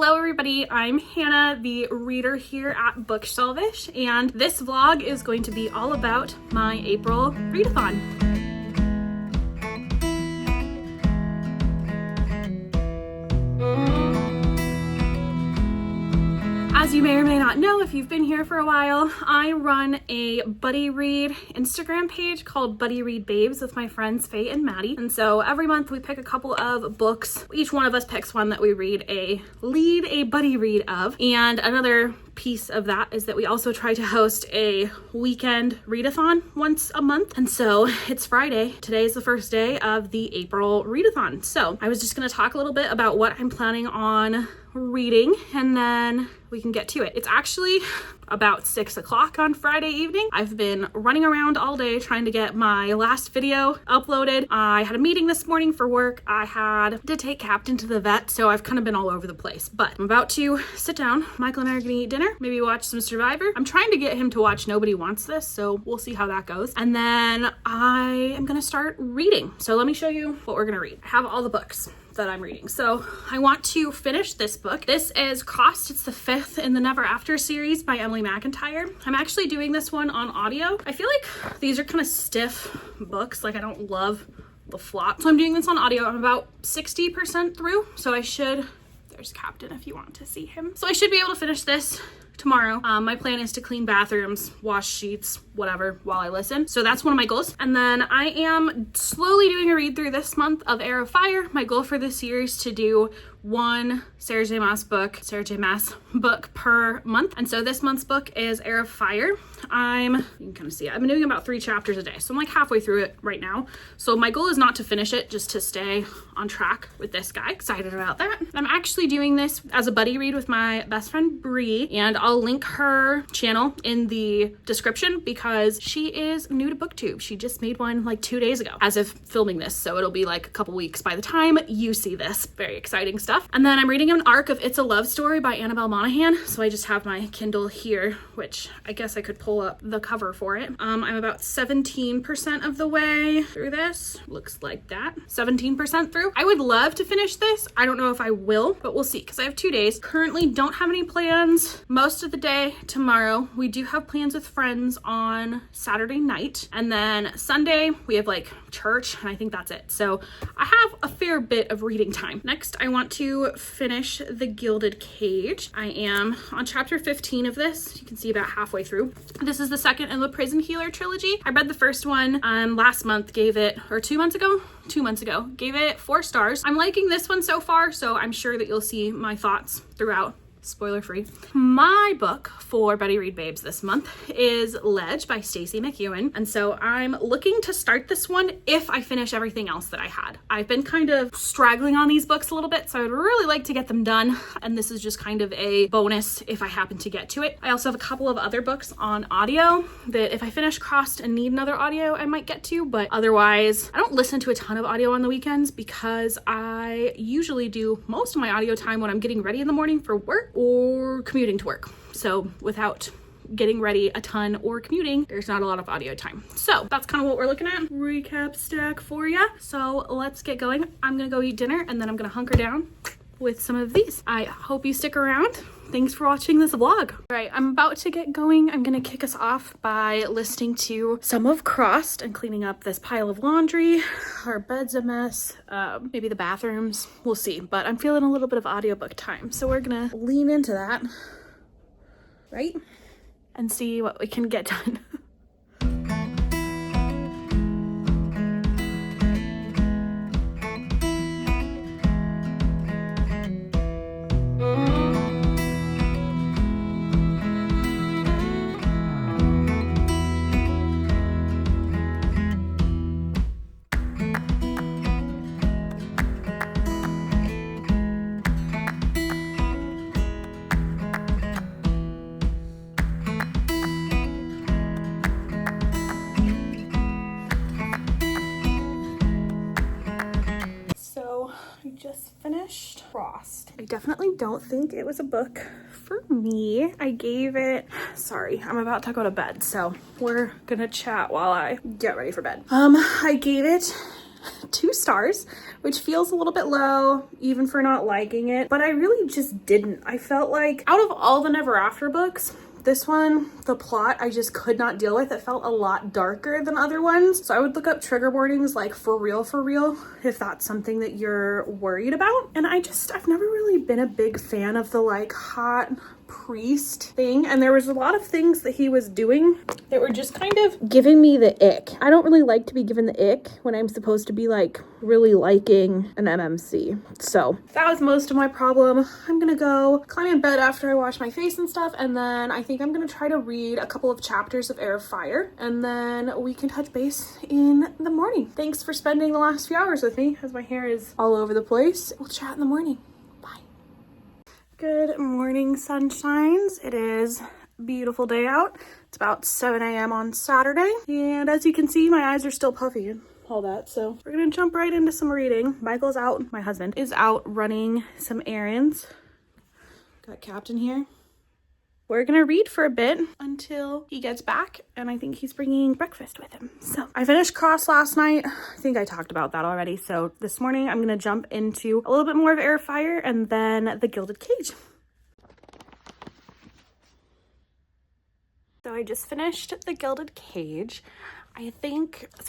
Hello everybody, I'm Hannah, the reader here at Bookshelvish, and this vlog is going to be all about my April readathon. As you may or may not know, if you've been here for a while, I run a buddy read Instagram page called Buddy Read Babes with my friends Faye and Maddie. And so every month we pick a couple of books. Each one of us picks one that we lead a buddy read of. And another piece of that is that we also try to host a weekend readathon once a month. And so it's Friday. Today is the first day of the April readathon. So I was just going to talk a little bit about what I'm planning on reading, and then we can get to it. It's actually about 6 o'clock on Friday evening. I've been running around all day trying to get my last video uploaded. I had a meeting this morning for work. I had to take Captain to the vet, so I've kind of been all over the place. But I'm about to sit down. Michael and I are gonna eat dinner, maybe watch some Survivor. I'm trying to get him to watch Nobody Wants This, so we'll see how that goes. And then I am gonna start reading. So let me show you what we're gonna read. I have all the books that I'm reading. So I want to finish this book. This is Crossed. It's the 5th in the Never After series by Emily McIntyre. I'm actually doing this one on audio. I feel like these are kind of stiff books. Like I don't love the plot. So I'm doing this on audio. I'm about 60% through. So I should, there's Captain if you want to see him. So I should be able to finish this tomorrow. My plan is to clean bathrooms, wash sheets, whatever, while I listen. So that's one of my goals. And then I am slowly doing a read through this month of Heir of Fire. My goal for this year is to do one Sarah J Maas book per month. And so this month's book is Heir of Fire. You can kind of see it. I've been doing about 3 chapters a day. So I'm like halfway through it right now. So my goal is not to finish it, just to stay on track with this guy. Excited about that. I'm actually doing this as a buddy read with my best friend Bree, and I'll link her channel in the description because she is new to BookTube. She just made one like 2 days ago as of filming this. So it'll be like a couple weeks by the time you see this. Very exciting stuff. And then I'm reading an arc of It's a Love Story by Annabelle Monaghan. So I just have my Kindle here, which I guess I could pull up the cover for it. I'm about 17% of the way through this. Looks like that. 17% through. I would love to finish this. I don't know if I will, but we'll see because I have 2 days. Currently don't have any plans most of the day tomorrow. We do have plans with friends on Saturday night. And then Sunday we have like church, and I think that's it. So I have a fair bit of reading time. Next, I want to finish The Gilded Cage. I am on chapter 15 of this. You can see about halfway through. This is the second in the Prison Healer trilogy. I read the first one last month, gave it, or 2 months ago, gave it 4 stars. I'm liking this one so far, so I'm sure that you'll see my thoughts throughout. Spoiler free. My book for Buddy Read Babes this month is Ledge by Stacey McEwen. And so I'm looking to start this one if I finish everything else that I had. I've been kind of straggling on these books a little bit, so I would really like to get them done. And this is just kind of a bonus if I happen to get to it. I also have a couple of other books on audio that if I finish Crossed and need another audio, I might get to, but otherwise I don't listen to a ton of audio on the weekends because I usually do most of my audio time when I'm getting ready in the morning for work or commuting to work. So without getting ready a ton or commuting, there's not a lot of audio time. So that's kind of what we're looking at. Recap stack for you. So let's get going. I'm gonna go eat dinner and then I'm gonna hunker down with some of these. I hope you stick around. Thanks for watching this vlog. All right, I'm about to get going. I'm gonna kick us off by listening to some of Crossed and cleaning up this pile of laundry. Our bed's a mess. Maybe the bathrooms, we'll see. But I'm feeling a little bit of audiobook time. So we're gonna lean into that, right? And see what we can get done. Finished Crossed. I definitely don't think it was a book for me. I gave it, sorry, I'm about to go to bed, so we're gonna chat while I get ready for bed. I gave it 2 stars, which feels a little bit low even for not liking it, but I really just didn't. I felt like out of all the Never After books, this one, the plot, I just could not deal with. It felt a lot darker than other ones. So I would look up trigger warnings like for real, if that's something that you're worried about. And I've never really been a big fan of the like hot priest thing, and there was a lot of things that he was doing that were just kind of giving me the ick. I don't really like to be given the ick when I'm supposed to be like really liking an MMC. So that was most of my problem. I'm gonna go climb in bed after I wash my face and stuff, and then I think I'm gonna try to read a couple of chapters of Air of Fire, and then we can touch base in the morning. Thanks for spending the last few hours with me as my hair is all over the place. We'll chat in the morning. Good morning, sunshines. It is a beautiful day out. It's about 7 a.m. on Saturday, and as you can see, my eyes are still puffy and all that, so we're gonna jump right into some reading. Michael's out, my husband is out running some errands. Got Captain here. We're gonna read for a bit until he gets back, and I think he's bringing breakfast with him. So I finished Cross last night. I think I talked about that already. So this morning I'm gonna jump into a little bit more of Air of Fire and then The Gilded Cage. So I just finished The Gilded Cage. I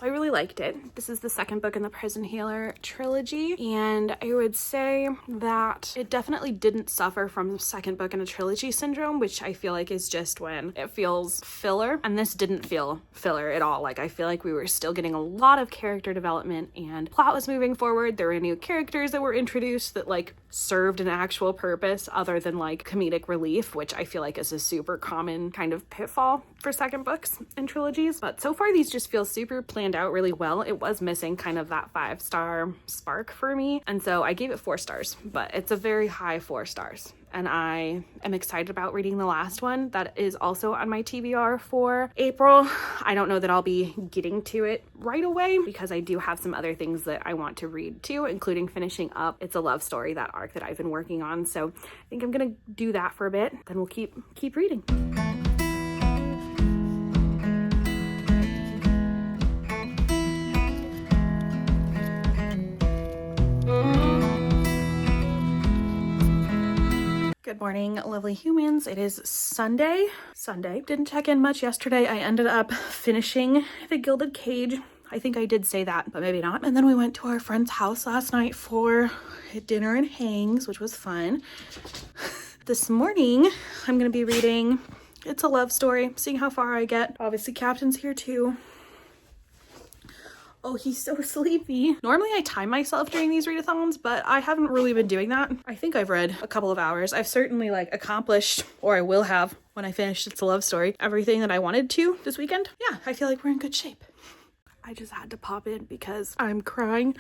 really liked it. This is the second book in the Prison Healer trilogy, and I would say that it definitely didn't suffer from the second book in a trilogy syndrome, which I feel like is just when it feels filler, and this didn't feel filler at all. Like, I feel like we were still getting a lot of character development and plot was moving forward. There were new characters that were introduced that like served an actual purpose other than like comedic relief, which I feel like is a super common kind of pitfall for second books in trilogies. But so far these just feel super planned out really well. It was missing kind of that 5-star spark for me, and so I gave it 4 stars, but it's a very high 4 stars, and I am excited about reading the last one that is also on my TBR for April. I don't know that I'll be getting to it right away because I do have some other things that I want to read too, including finishing up It's a Love Story, that arc that I've been working on. So I think I'm gonna do that for a bit, then we'll keep reading. Good morning, lovely humans. It is Sunday. Didn't check in much yesterday. I ended up finishing The Gilded Cage. I think I did say that, but maybe not. And then we went to our friend's house last night for dinner and hangs, which was fun. This morning, I'm going to be reading It's a Love Story, seeing how far I get. Obviously, Captain's here too. Oh, he's so sleepy. Normally I time myself during these readathons, but I haven't really been doing that. I think I've read a couple of hours. I've certainly like accomplished, or I will have when I finish It's a Love Story, everything that I wanted to this weekend. Yeah, I feel like we're in good shape. I just had to pop in because I'm crying.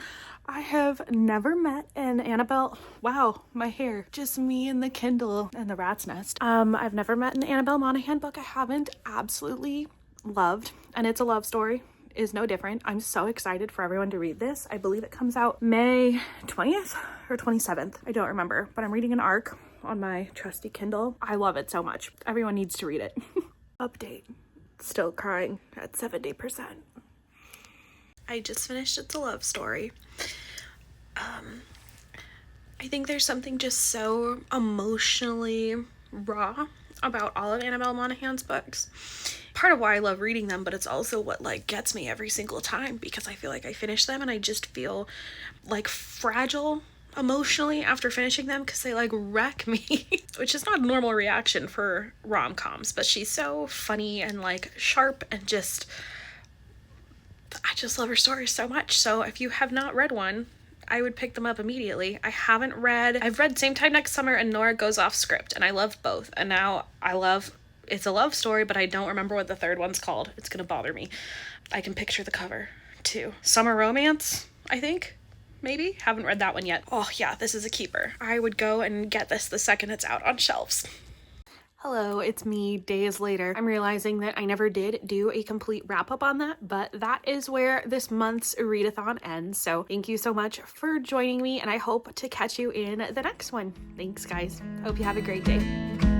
I have never met an Annabelle. Wow, my hair. Just me and the Kindle and the rat's nest. I've never met an Annabelle Monaghan book I haven't absolutely loved, and It's a Love Story is no different. I'm so excited for everyone to read this. I believe it comes out May 20th or 27th. I don't remember, but I'm reading an arc on my trusty Kindle. I love it so much. Everyone needs to read it. Update. Still crying at 70%. I just finished It's a Love Story. I think there's something just so emotionally raw about all of Annabelle Monaghan's books. Part of why I love reading them, but it's also what like gets me every single time, because I feel like I finish them and I just feel like fragile emotionally after finishing them because they like wreck me, which is not a normal reaction for rom-coms, but she's so funny and like sharp and I just love her stories so much. So if you have not read one, I would pick them up immediately. I've read Same Time Next Summer and Nora Goes Off Script, and I love both. And now I love It's a Love Story, but I don't remember what the third one's called. It's gonna bother me. I can picture the cover too. Summer Romance, I think, maybe. Haven't read that one yet. Oh yeah, this is a keeper. I would go and get this the second it's out on shelves. Hello, it's me days later. I'm realizing that I never did do a complete wrap up on that, but that is where this month's readathon ends. So thank you so much for joining me, and I hope to catch you in the next one. Thanks guys. Hope you have a great day.